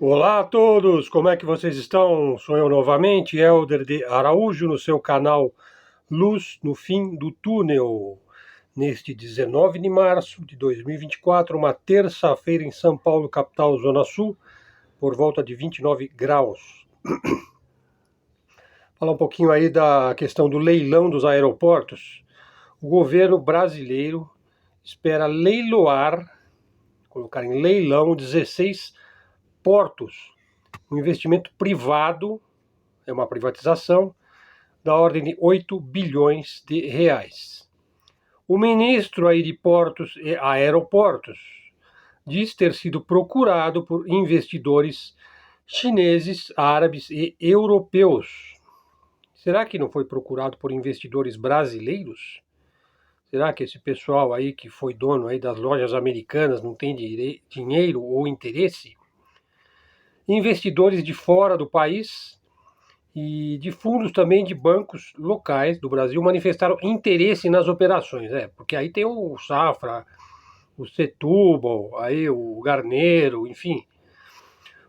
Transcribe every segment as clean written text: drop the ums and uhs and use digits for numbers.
Olá a todos, como é que vocês estão? Sou eu novamente, Helder de Araújo, no seu canal Luz no Fim do Túnel. Neste 19 de março de 2024, uma terça-feira em São Paulo, capital, Zona Sul, por volta de 29 graus. Falar um pouquinho aí da questão do leilão dos aeroportos. O governo brasileiro espera leiloar, colocar em leilão 16 portos. Um investimento privado, é uma privatização, da ordem de 8 bilhões de reais. O ministro aí de Portos e Aeroportos diz ter sido procurado por investidores chineses, árabes e europeus. Será que não foi procurado por investidores brasileiros? Será que esse pessoal aí que foi dono aí das lojas americanas não tem dinheiro ou interesse? Investidores de fora do país e de fundos também de bancos locais do Brasil manifestaram interesse nas operações, porque aí tem o Safra, o Setúbal, aí o Garneiro, enfim.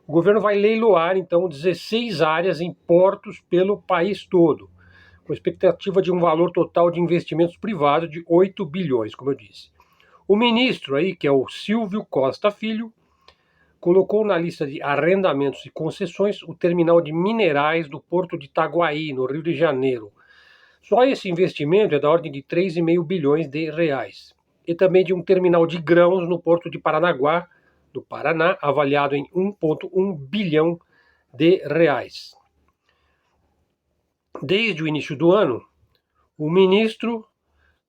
O governo vai leiloar então 16 áreas em portos pelo país todo, com expectativa de um valor total de investimentos privados de 8 bilhões, como eu disse. O ministro aí, que é o Silvio Costa Filho, colocou na lista de arrendamentos e concessões o terminal de minerais do Porto de Itaguaí, no Rio de Janeiro. Só esse investimento é da ordem de 3,5 bilhões de reais. E também de um terminal de grãos no Porto de Paranaguá, do Paraná, avaliado em 1,1 bilhão de reais. Desde o início do ano, o ministro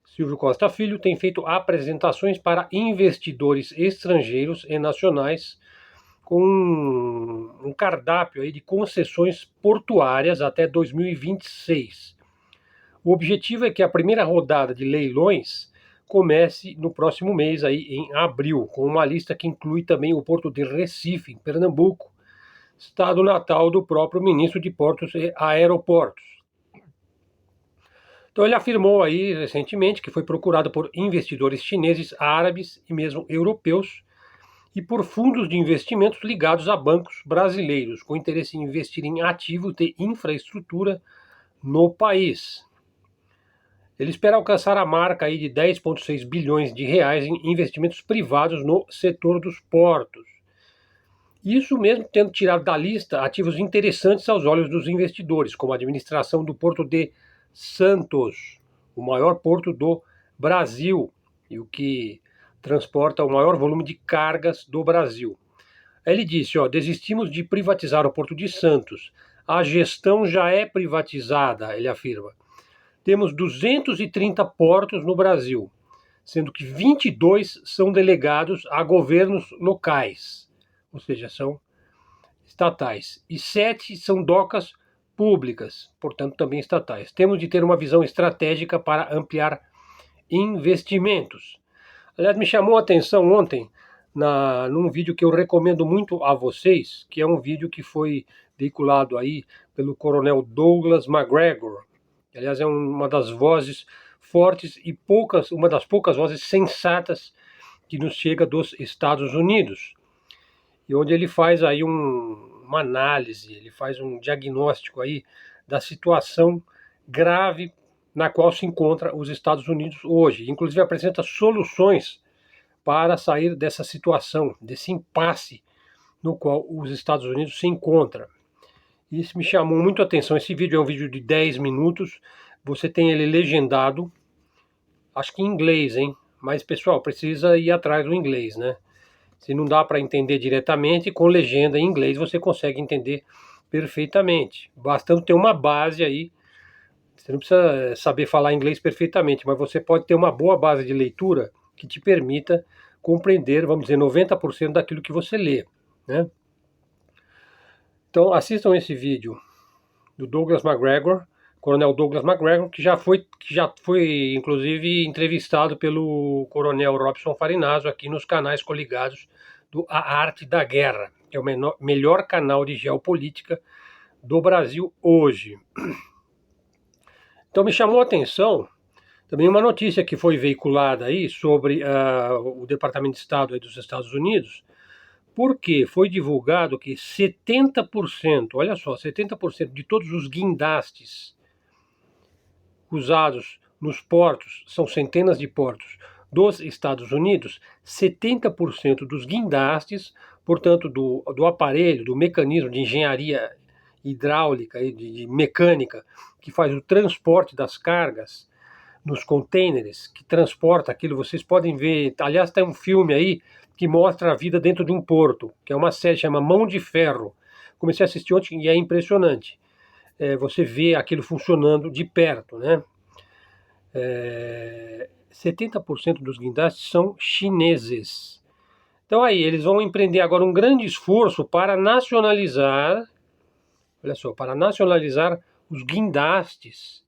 Silvio Costa Filho tem feito apresentações para investidores estrangeiros e nacionais com um cardápio aí de concessões portuárias até 2026. O objetivo é que a primeira rodada de leilões comece no próximo mês, aí, em abril, com uma lista que inclui também o Porto de Recife, em Pernambuco, estado natal do próprio ministro de Portos e Aeroportos. Então ele afirmou aí recentemente que foi procurado por investidores chineses, árabes e mesmo europeus e por fundos de investimentos ligados a bancos brasileiros, com interesse em investir em ativos de infraestrutura no país. Ele espera alcançar a marca aí de 10,6 bilhões de reais em investimentos privados no setor dos portos. Isso mesmo tendo tirado da lista ativos interessantes aos olhos dos investidores, como a administração do Porto de Santos, o maior porto do Brasil, e o que transporta o maior volume de cargas do Brasil. Ele disse, desistimos de privatizar o Porto de Santos. A gestão já é privatizada, ele afirma. Temos 230 portos no Brasil, sendo que 22 são delegados a governos locais, ou seja, são estatais, e 7 são docas públicas, portanto também estatais. Temos de ter uma visão estratégica para ampliar investimentos. Aliás, me chamou a atenção ontem, num vídeo que eu recomendo muito a vocês, que é um vídeo que foi veiculado aí pelo coronel Douglas Macgregor. Aliás, é uma das vozes fortes e uma das poucas vozes sensatas que nos chega dos Estados Unidos. E onde ele faz aí uma análise, ele faz um diagnóstico aí da situação grave na qual se encontra os Estados Unidos hoje. Inclusive apresenta soluções para sair dessa situação, desse impasse no qual os Estados Unidos se encontram. Isso me chamou muito a atenção. Esse vídeo é um vídeo de 10 minutos, você tem ele legendado, acho que em inglês, hein? Mas, pessoal, precisa ir atrás do inglês, né? Se não dá para entender diretamente, com legenda em inglês você consegue entender perfeitamente. Bastando ter uma base aí. Você não precisa saber falar inglês perfeitamente, mas você pode ter uma boa base de leitura que te permita compreender, vamos dizer, 90% daquilo que você lê, né? Então assistam esse vídeo do Douglas Macgregor, Coronel Douglas Macgregor, que já foi inclusive entrevistado pelo Coronel Robson Farinazzo aqui nos canais coligados do A Arte da Guerra, que é o melhor canal de geopolítica do Brasil hoje. Então me chamou a atenção também uma notícia que foi veiculada aí sobre o Departamento de Estado aí dos Estados Unidos porque foi divulgado que 70%, olha só, 70% de todos os guindastes usados nos portos, são centenas de portos dos Estados Unidos, 70% dos guindastes, portanto do aparelho, do mecanismo de engenharia hidráulica e de mecânica que faz o transporte das cargas nos contêineres, que transporta aquilo, vocês podem ver, aliás tem um filme aí que mostra a vida dentro de um porto, que é uma série que chama Mão de Ferro. Comecei a assistir ontem e é impressionante. Você vê aquilo funcionando de perto, né? 70% dos guindastes são chineses. Então aí, eles vão empreender agora um grande esforço para nacionalizar, olha só, para nacionalizar os guindastes,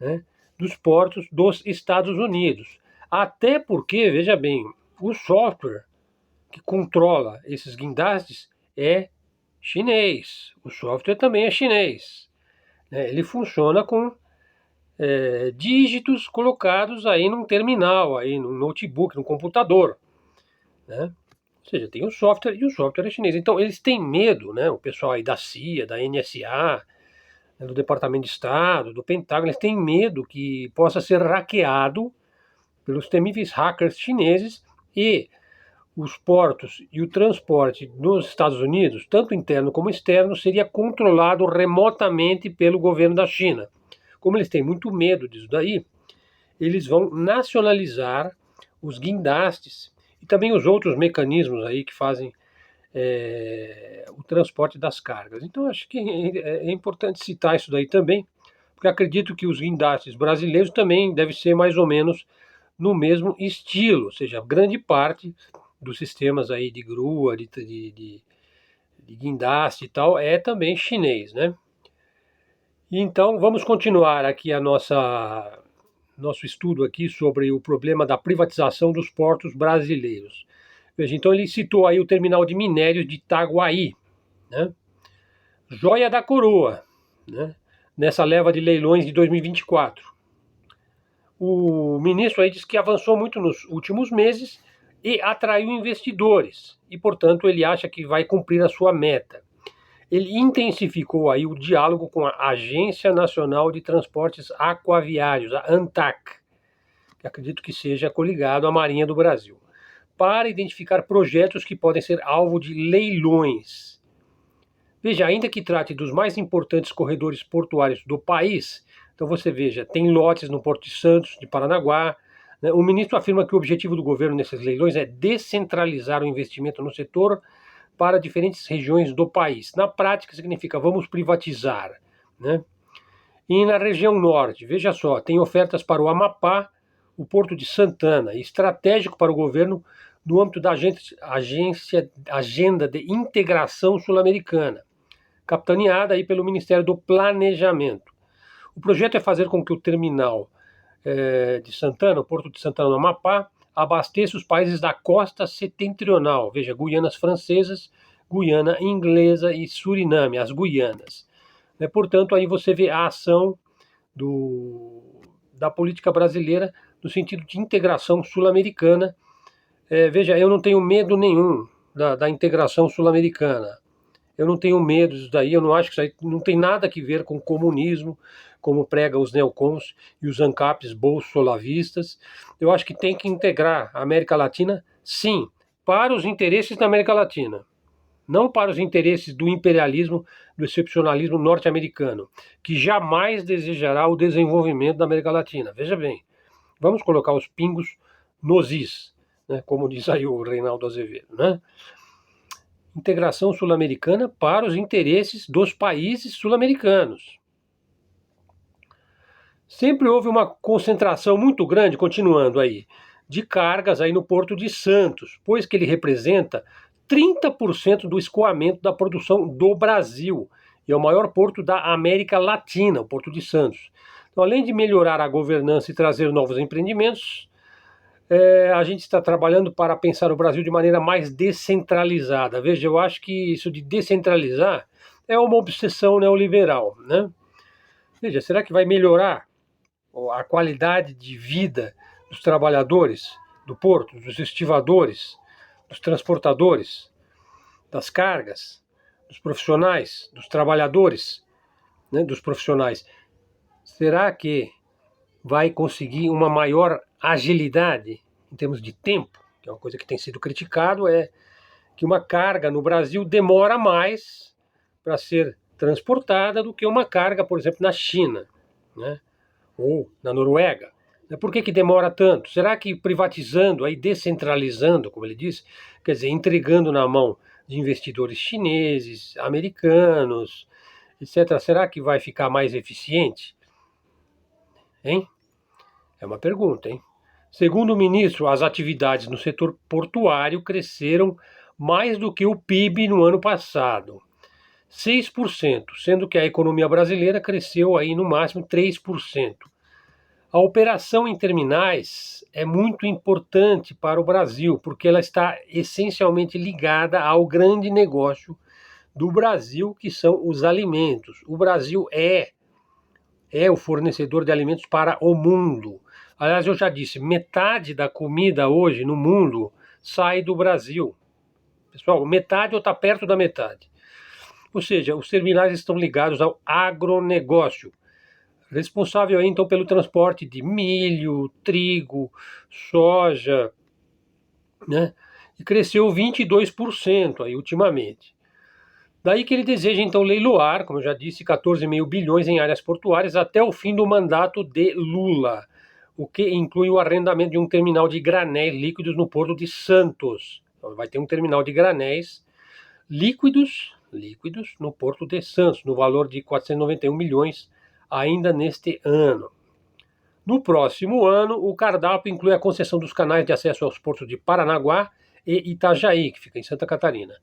né, dos portos dos Estados Unidos. Até porque, veja bem, o software que controla esses guindastes é chinês. O software também é chinês. Ele funciona com dígitos colocados aí num terminal, aí num notebook, num computador, né? Ou seja, tem o software e o software é chinês. Então eles têm medo, né? O pessoal aí da CIA, da NSA, né, do Departamento de Estado, do Pentágono, eles têm medo que possa ser hackeado pelos temíveis hackers chineses e os portos e o transporte nos Estados Unidos, tanto interno como externo, seria controlado remotamente pelo governo da China. Como eles têm muito medo disso daí, eles vão nacionalizar os guindastes e também os outros mecanismos aí que fazem o transporte das cargas. Então acho que é importante citar isso daí também, porque acredito que os guindastes brasileiros também devem ser mais ou menos no mesmo estilo, ou seja, grande parte dos sistemas aí de grua, de guindaste e tal, é também chinês, né? Então vamos continuar aqui nosso estudo aqui sobre o problema da privatização dos portos brasileiros. Veja, então ele citou aí o terminal de minérios de Itaguaí, né? Joia da coroa, né? Nessa leva de leilões de 2024. O ministro aí disse que avançou muito nos últimos meses e atraiu investidores, e portanto ele acha que vai cumprir a sua meta. Ele intensificou aí o diálogo com a Agência Nacional de Transportes Aquaviários, a ANTAC, que acredito que seja coligado à Marinha do Brasil, para identificar projetos que podem ser alvo de leilões. Veja, ainda que trate dos mais importantes corredores portuários do país, então você veja, tem lotes no Porto de Santos, de Paranaguá, né? O ministro afirma que o objetivo do governo nesses leilões é descentralizar o investimento no setor para diferentes regiões do país. Na prática, significa vamos privatizar, né? E na região norte, veja só, tem ofertas para o Amapá, o Porto de Santana, estratégico para o governo no âmbito da Agenda de Integração Sul-Americana, capitaneada aí pelo Ministério do Planejamento. O projeto é fazer com que o terminal de Santana, o Porto de Santana no Amapá, abasteça os países da costa setentrional, veja, Guianas Francesas, Guiana Inglesa e Suriname, as Guianas. Portanto, aí você vê a ação da política brasileira no sentido de integração sul-americana. Veja, eu não tenho medo nenhum da integração sul-americana. Eu não tenho medo disso daí, eu não acho que isso aí não tem nada a ver com comunismo, como prega os neocons e os ANCAPs bolsolavistas. Eu acho que tem que integrar a América Latina, sim, para os interesses da América Latina, não para os interesses do imperialismo, do excepcionalismo norte-americano, que jamais desejará o desenvolvimento da América Latina. Veja bem, vamos colocar os pingos nos is, né, como diz aí o Reinaldo Azevedo, né? Integração sul-americana para os interesses dos países sul-americanos. Sempre houve uma concentração muito grande, continuando aí, de cargas aí no Porto de Santos, pois que ele representa 30% do escoamento da produção do Brasil e é o maior porto da América Latina, o Porto de Santos. Então, além de melhorar a governança e trazer novos empreendimentos, a gente está trabalhando para pensar o Brasil de maneira mais descentralizada. Veja, eu acho que isso de descentralizar é uma obsessão neoliberal, né? Veja, será que vai melhorar a qualidade de vida dos trabalhadores do porto, dos estivadores, dos transportadores? das cargas, dos profissionais, dos trabalhadores, né, dos profissionais, será que vai conseguir uma maior agilidade em termos de tempo? Que é uma coisa que tem sido criticado, é que uma carga no Brasil demora mais para ser transportada do que uma carga, por exemplo, na China, né, ou na Noruega. Por que demora tanto? Será que privatizando, aí descentralizando, como ele disse, quer dizer, entregando na mão de investidores chineses, americanos, etc., será que vai ficar mais eficiente? Hein? É uma pergunta, hein? Segundo o ministro, as atividades no setor portuário cresceram mais do que o PIB no ano passado, 6%, sendo que a economia brasileira cresceu aí no máximo 3%. A operação em terminais é muito importante para o Brasil, porque ela está essencialmente ligada ao grande negócio do Brasil, que são os alimentos. O Brasil é o fornecedor de alimentos para o mundo. Aliás, eu já disse, metade da comida hoje no mundo sai do Brasil. Pessoal, metade ou está perto da metade. Ou seja, os terminais estão ligados ao agronegócio, responsável aí, então pelo transporte de milho, trigo, soja, né? E cresceu 22% aí ultimamente. Daí que ele deseja então leiloar, como eu já disse, 14,5 bilhões em áreas portuárias até o fim do mandato de Lula, o que inclui o arrendamento de um terminal de granéis líquidos no Porto de Santos. Então, vai ter um terminal de granéis líquidos no Porto de Santos, no valor de 491 milhões ainda neste ano. No próximo ano, o cardápio inclui a concessão dos canais de acesso aos portos de Paranaguá e Itajaí, que fica em Santa Catarina.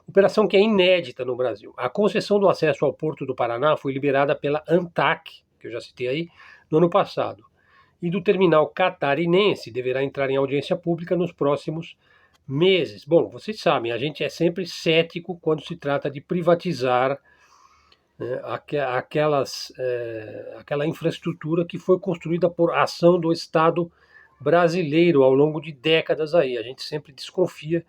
Operação que é inédita no Brasil. A concessão do acesso ao Porto do Paraná foi liberada pela ANTAQ, que eu já citei aí, no ano passado. E do terminal catarinense deverá entrar em audiência pública nos próximos meses. Bom, vocês sabem, a gente é sempre cético quando se trata de privatizar, né, aquela infraestrutura que foi construída por ação do Estado brasileiro ao longo de décadas aí. A gente sempre desconfia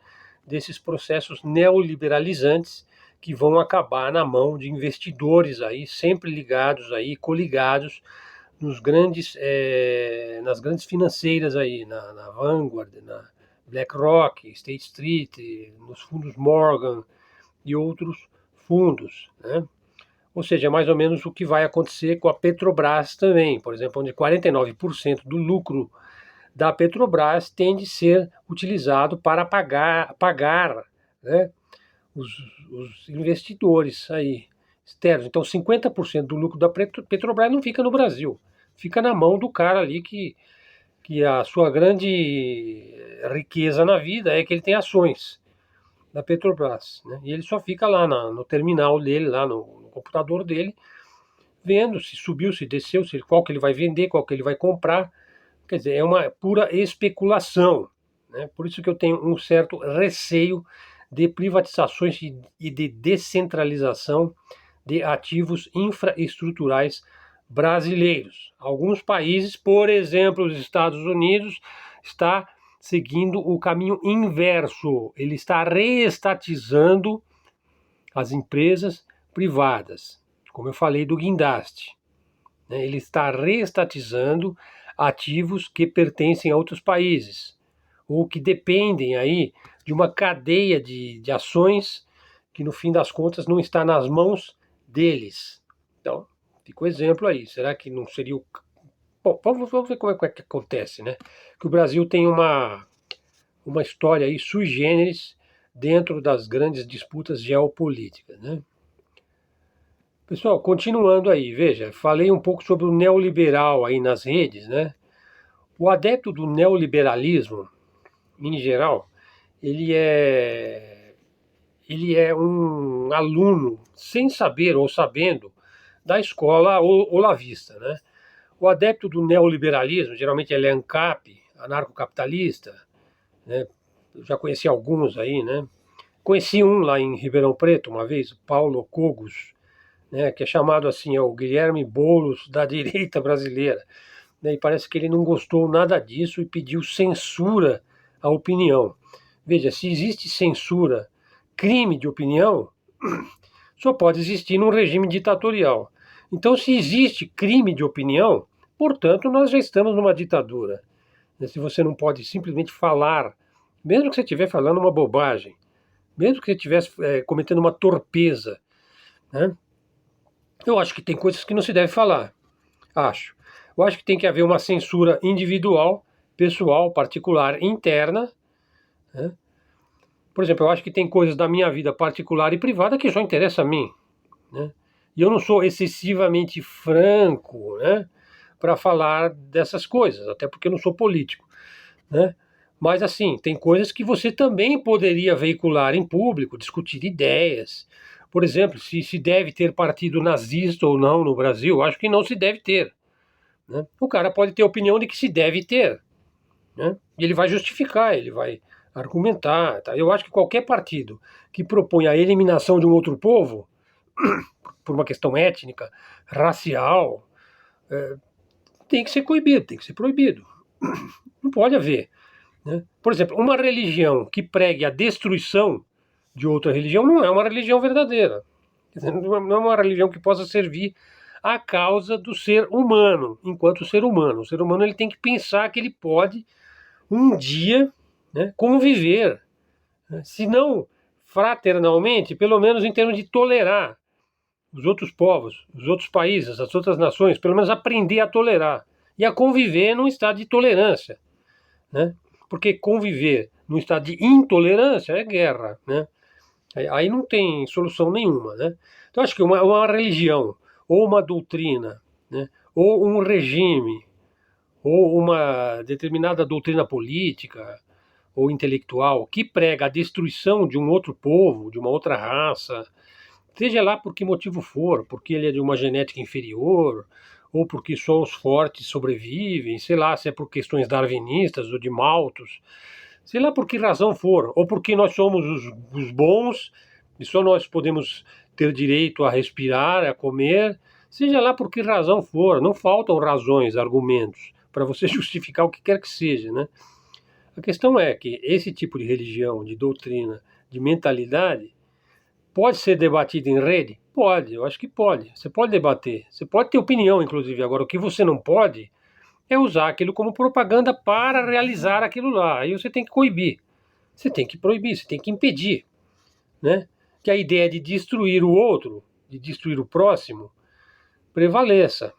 desses processos neoliberalizantes que vão acabar na mão de investidores aí, sempre ligados aí, coligados nas grandes financeiras aí, na Vanguard, na BlackRock, State Street, nos fundos Morgan e outros fundos, né? Ou seja, é mais ou menos o que vai acontecer com a Petrobras também, por exemplo, onde 49% do lucro da Petrobras tende a ser utilizado para pagar, né, os investidores aí externos. Então, 50% do lucro da Petrobras não fica no Brasil, fica na mão do cara ali que a sua grande riqueza na vida é que ele tem ações da Petrobras, né? E ele só fica lá no terminal dele, lá no computador dele, vendo se subiu, se desceu, qual que ele vai vender, qual que ele vai comprar. Quer dizer, é uma pura especulação, né? Por isso que eu tenho um certo receio de privatizações e de descentralização de ativos infraestruturais brasileiros. Alguns países, por exemplo, os Estados Unidos, está seguindo o caminho inverso. Ele está reestatizando as empresas privadas, como eu falei do guindaste, né? Ele está reestatizando ativos que pertencem a outros países, ou que dependem aí de uma cadeia de ações que, no fim das contas, não está nas mãos deles. Então, fica o exemplo aí. Será que não seria o... Bom, vamos ver como é que acontece, né? Que o Brasil tem uma história aí sui generis dentro das grandes disputas geopolíticas, né? Pessoal, continuando aí, veja, falei um pouco sobre o neoliberal aí nas redes, né? O adepto do neoliberalismo, em geral, ele é um aluno, sem saber ou sabendo, da escola olavista, né? O adepto do neoliberalismo, geralmente ele é ANCAP, anarcocapitalista, né? Eu já conheci alguns aí, né? Conheci um lá em Ribeirão Preto uma vez, Paulo Cogos, né? Que é chamado assim, é o Guilherme Boulos da direita brasileira, né? E parece que ele não gostou nada disso e pediu censura à opinião. Veja, se existe censura crime de opinião só pode existir num regime ditatorial. Então, se existe crime de opinião, portanto, nós já estamos numa ditadura. Se você não pode simplesmente falar, mesmo que você estiver falando uma bobagem, mesmo que você estivesse cometendo uma torpeza, né? Eu acho que tem coisas que não se deve falar. Acho. Eu acho que tem que haver uma censura individual, pessoal, particular, interna, né? Por exemplo, eu acho que tem coisas da minha vida particular e privada que só interessam a mim, né? E eu não sou excessivamente franco, né, para falar dessas coisas, até porque eu não sou político, né? Mas assim, tem coisas que você também poderia veicular em público, discutir ideias. Por exemplo, se deve ter partido nazista ou não no Brasil, eu acho que não se deve ter, né? O cara pode ter a opinião de que se deve ter, né? E ele vai justificar, ele vai argumentar. Tá? Eu acho que qualquer partido que propõe a eliminação de um outro povo, por uma questão étnica, racial, tem que ser coibido, tem que ser proibido. Não pode haver, né? Por exemplo, uma religião que pregue a destruição de outra religião não é uma religião verdadeira. Não é uma religião que possa servir à causa do ser humano, enquanto ser humano. O ser humano ele tem que pensar que ele pode um dia, né, conviver, né, se não fraternalmente, pelo menos em termos de tolerar os outros povos, os outros países, as outras nações, pelo menos aprender a tolerar e a conviver num estado de tolerância, né? Porque conviver num estado de intolerância é guerra, né? Aí não tem solução nenhuma, né? Então acho que uma religião ou uma doutrina, né, ou um regime ou uma determinada doutrina política ou intelectual que prega a destruição de um outro povo, de uma outra raça, seja lá por que motivo for, porque ele é de uma genética inferior, ou porque só os fortes sobrevivem, sei lá, se é por questões darwinistas ou de Malthus, sei lá por que razão for, ou porque nós somos os bons e só nós podemos ter direito a respirar, a comer, seja lá por que razão for, não faltam razões, argumentos para você justificar o que quer que seja, né? A questão é que esse tipo de religião, de doutrina, de mentalidade, pode ser debatido em rede? Pode, eu acho que pode. Você pode debater, você pode ter opinião, inclusive. Agora, o que você não pode é usar aquilo como propaganda para realizar aquilo lá. Aí você tem que coibir, você tem que proibir, você tem que impedir, né? Que a ideia de destruir o outro, de destruir o próximo, prevaleça.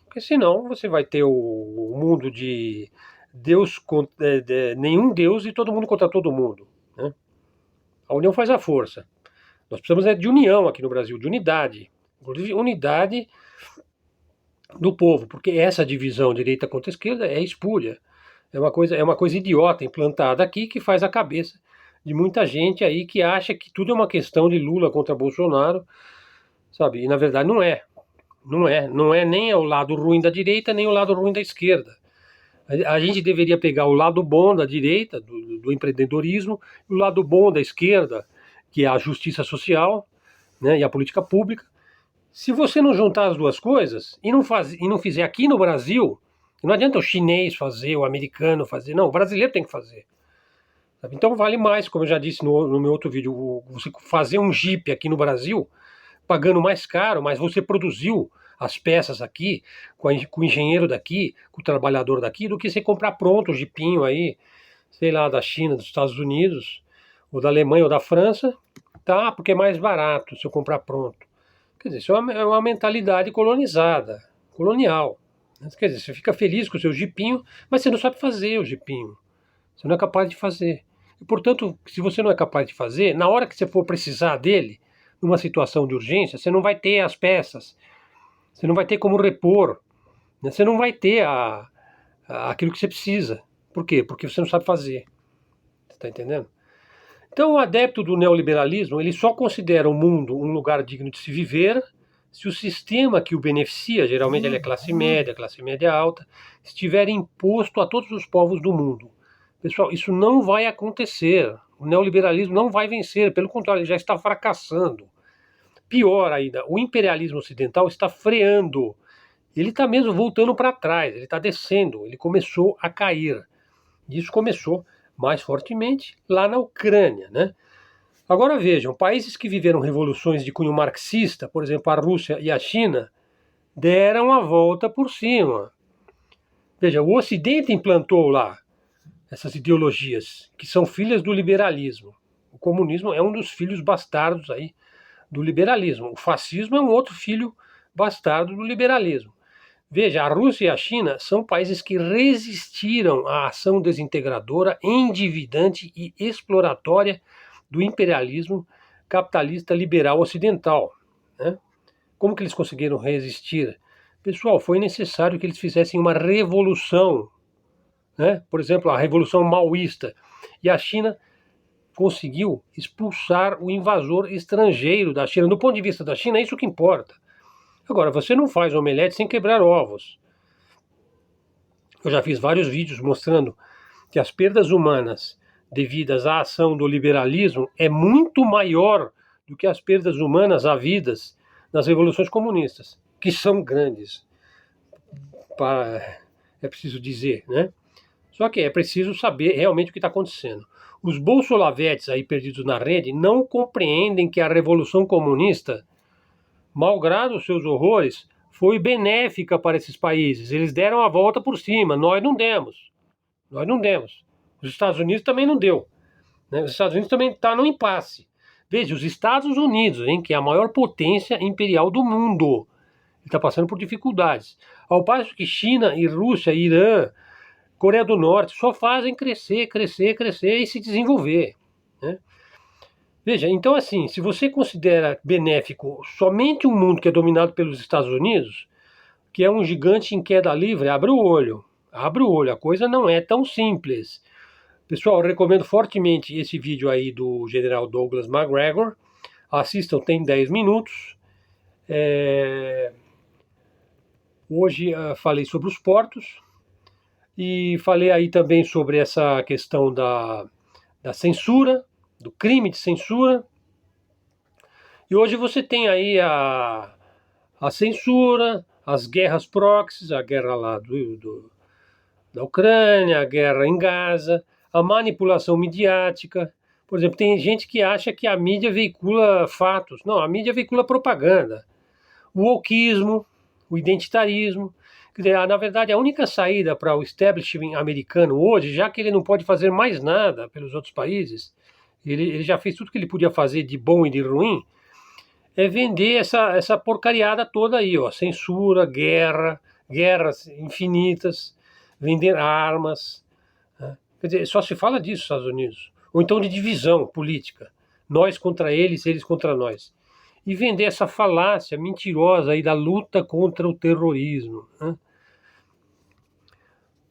Porque senão você vai ter o mundo de Deus, nenhum Deus e todo mundo contra todo mundo, né? A união faz a força. Nós precisamos de união aqui no Brasil, de unidade. Inclusive, unidade do povo, porque essa divisão direita contra esquerda é espúria. É uma coisa idiota implantada aqui que faz a cabeça de muita gente aí que acha que tudo é uma questão de Lula contra Bolsonaro, sabe? E na verdade não é. Não é nem o lado ruim da direita, nem o lado ruim da esquerda. A gente deveria pegar o lado bom da direita, do empreendedorismo, e o lado bom da esquerda, que é a justiça social, né, e a política pública. Se você não juntar as duas coisas e não fizer aqui no Brasil, não adianta o chinês fazer, o americano fazer, não, o brasileiro tem que fazer. Sabe? Então vale mais, como eu já disse no meu outro vídeo, você fazer um Jeep aqui no Brasil, pagando mais caro, mas você produziu as peças aqui, com o engenheiro daqui, com o trabalhador daqui, do que você comprar pronto o jipinho aí, sei lá, da China, dos Estados Unidos, ou da Alemanha ou da França, tá? Porque é mais barato se eu comprar pronto. Quer dizer, isso é uma mentalidade colonizada, colonial. Quer dizer, você fica feliz com o seu jipinho, mas você não sabe fazer o jipinho. Você não é capaz de fazer. E, portanto, se você não é capaz de fazer, na hora que você for precisar dele, numa situação de urgência, você não vai ter as peças, você não vai ter como repor, né? Você não vai ter aquilo que você precisa. Por quê? Porque você não sabe fazer. Você está entendendo? Então, o adepto do neoliberalismo, ele só considera o mundo um lugar digno de se viver se o sistema que o beneficia, geralmente ele é classe média alta, estiver imposto a todos os povos do mundo. Pessoal, isso não vai acontecer. O neoliberalismo não vai vencer, pelo contrário, ele já está fracassando. Pior ainda, o imperialismo ocidental está freando. Ele está mesmo voltando para trás, ele está descendo, ele começou a cair. Isso começou mais fortemente lá na Ucrânia, né? Agora vejam, países que viveram revoluções de cunho marxista, por exemplo, a Rússia e a China, deram a volta por cima. Veja, o Ocidente implantou lá essas ideologias, que são filhas do liberalismo. O comunismo é um dos filhos bastardos aí do liberalismo. O fascismo é um outro filho bastardo do liberalismo. Veja, a Rússia e a China são países que resistiram à ação desintegradora, endividante e exploratória do imperialismo capitalista liberal ocidental. Né? Como que eles conseguiram resistir? Pessoal, foi necessário que eles fizessem uma revolução, né? Por exemplo, a Revolução Maoísta. E a China conseguiu expulsar o invasor estrangeiro da China. Do ponto de vista da China, é isso que importa. Agora, você não faz omelete sem quebrar ovos. Eu já fiz vários vídeos mostrando que as perdas humanas devidas à ação do liberalismo é muito maior do que as perdas humanas havidas nas revoluções comunistas, que são grandes, é preciso dizer, né? Só que é preciso saber realmente o que está acontecendo. Os bolsolavetes aí perdidos na rede não compreendem que a revolução comunista, malgrado os seus horrores, foi benéfica para esses países. Eles deram a volta por cima, nós não demos. Nós não demos. Os Estados Unidos também não deu. Né? Os Estados Unidos também está no impasse. Veja, os Estados Unidos, hein, que é a maior potência imperial do mundo, está passando por dificuldades. Ao passo que China e Rússia, Irã, Coreia do Norte só fazem crescer, crescer, crescer e se desenvolver. Né? Veja, então assim, se você considera benéfico somente um mundo que é dominado pelos Estados Unidos, que é um gigante em queda livre, abre o olho. Abre o olho, a coisa não é tão simples. Pessoal, eu recomendo fortemente esse vídeo aí do General Douglas MacGregor. Assistam, tem 10 minutos. Hoje falei sobre os portos e falei aí também sobre essa questão da censura, do crime de censura. E hoje você tem aí a censura, as guerras proxies, a guerra lá da Ucrânia, a guerra em Gaza, a manipulação midiática. Por exemplo, tem gente que acha que a mídia veicula fatos. Não, a mídia veicula propaganda. O wokismo, o identitarismo. Quer dizer, na verdade, a única saída para o establishment americano hoje, já que ele não pode fazer mais nada pelos outros países, ele já fez tudo que ele podia fazer de bom e de ruim, é vender essa porcariada toda aí, ó, censura, guerras infinitas, vender armas. Né? Quer dizer, só se fala disso nos Estados Unidos. Ou então de divisão política. Nós contra eles, eles contra nós. E vender essa falácia mentirosa aí da luta contra o terrorismo. Né?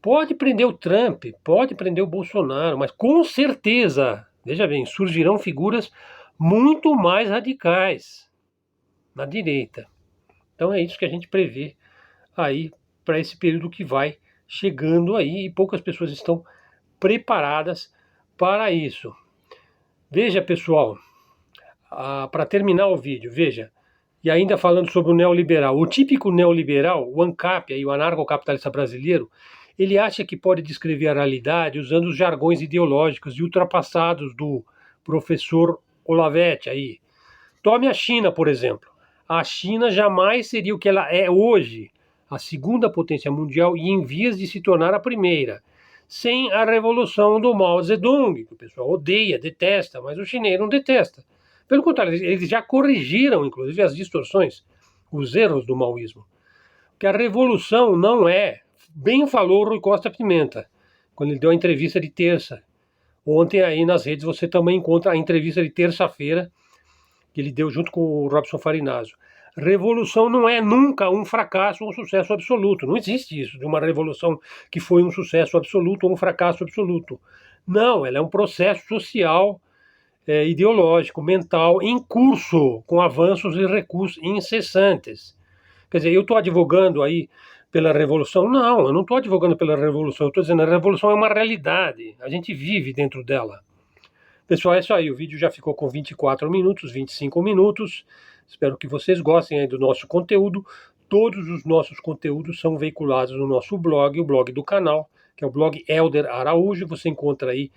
Pode prender o Trump, pode prender o Bolsonaro, mas com certeza, veja bem, surgirão figuras muito mais radicais na direita. Então é isso que a gente prevê aí para esse período que vai chegando aí e poucas pessoas estão preparadas para isso. Veja, pessoal, para terminar o vídeo, veja, e ainda falando sobre o neoliberal, o típico neoliberal, o ANCAP, aí, o anarcocapitalista brasileiro, ele acha que pode descrever a realidade usando os jargões ideológicos e ultrapassados do professor Olavetti aí. Tome a China, por exemplo. A China jamais seria o que ela é hoje, a segunda potência mundial e em vias de se tornar a primeira, sem a revolução do Mao Zedong, que o pessoal odeia, detesta, mas o chinês não detesta. Pelo contrário, eles já corrigiram, inclusive, as distorções, os erros do maoísmo. Porque a revolução não é, bem falou Rui Costa Pimenta, quando ele deu a entrevista de terça. Ontem aí nas redes você também encontra a entrevista de terça-feira, que ele deu junto com o Robson Farinazzo. Revolução não é nunca um fracasso ou um sucesso absoluto. Não existe isso, de uma revolução que foi um sucesso absoluto ou um fracasso absoluto. Não, ela é um processo social, ideológico, mental, em curso, com avanços e recursos incessantes. Quer dizer, eu estou advogando aí pela revolução? Não, eu não estou advogando pela revolução. Eu estou dizendo que a revolução é uma realidade. A gente vive dentro dela. Pessoal, é isso aí. O vídeo já ficou com 24 minutos, 25 minutos. Espero que vocês gostem aí do nosso conteúdo. Todos os nossos conteúdos são veiculados no nosso blog, o blog do canal, que é o blog Elder Araújo. Você encontra aí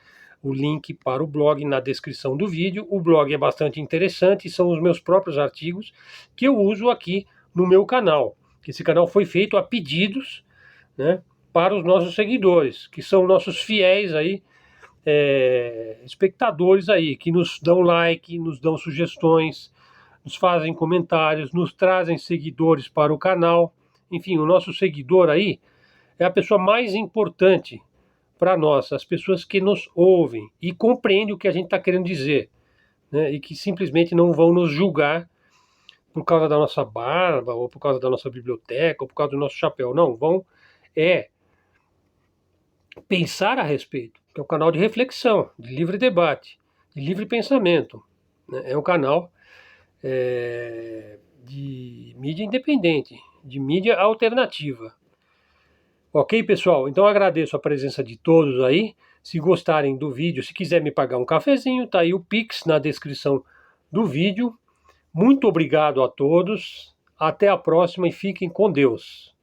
o link para o blog na descrição do vídeo. O blog é bastante interessante, são os meus próprios artigos que eu uso aqui no meu canal. Esse canal foi feito a pedidos, né, para os nossos seguidores, que são nossos fiéis aí, espectadores aí, que nos dão like, nos dão sugestões, nos fazem comentários, nos trazem seguidores para o canal. Enfim, o nosso seguidor aí é a pessoa mais importante para nós, as pessoas que nos ouvem e compreendem o que a gente está querendo dizer, né, e que simplesmente não vão nos julgar por causa da nossa barba, ou por causa da nossa biblioteca, ou por causa do nosso chapéu. Não, vão pensar a respeito, que é um canal de reflexão, de livre debate, de livre pensamento, né? É um canal de mídia independente, de mídia alternativa. Ok, pessoal? Então agradeço a presença de todos aí. Se gostarem do vídeo, se quiser me pagar um cafezinho, tá aí o Pix na descrição do vídeo. Muito obrigado a todos. Até a próxima e fiquem com Deus.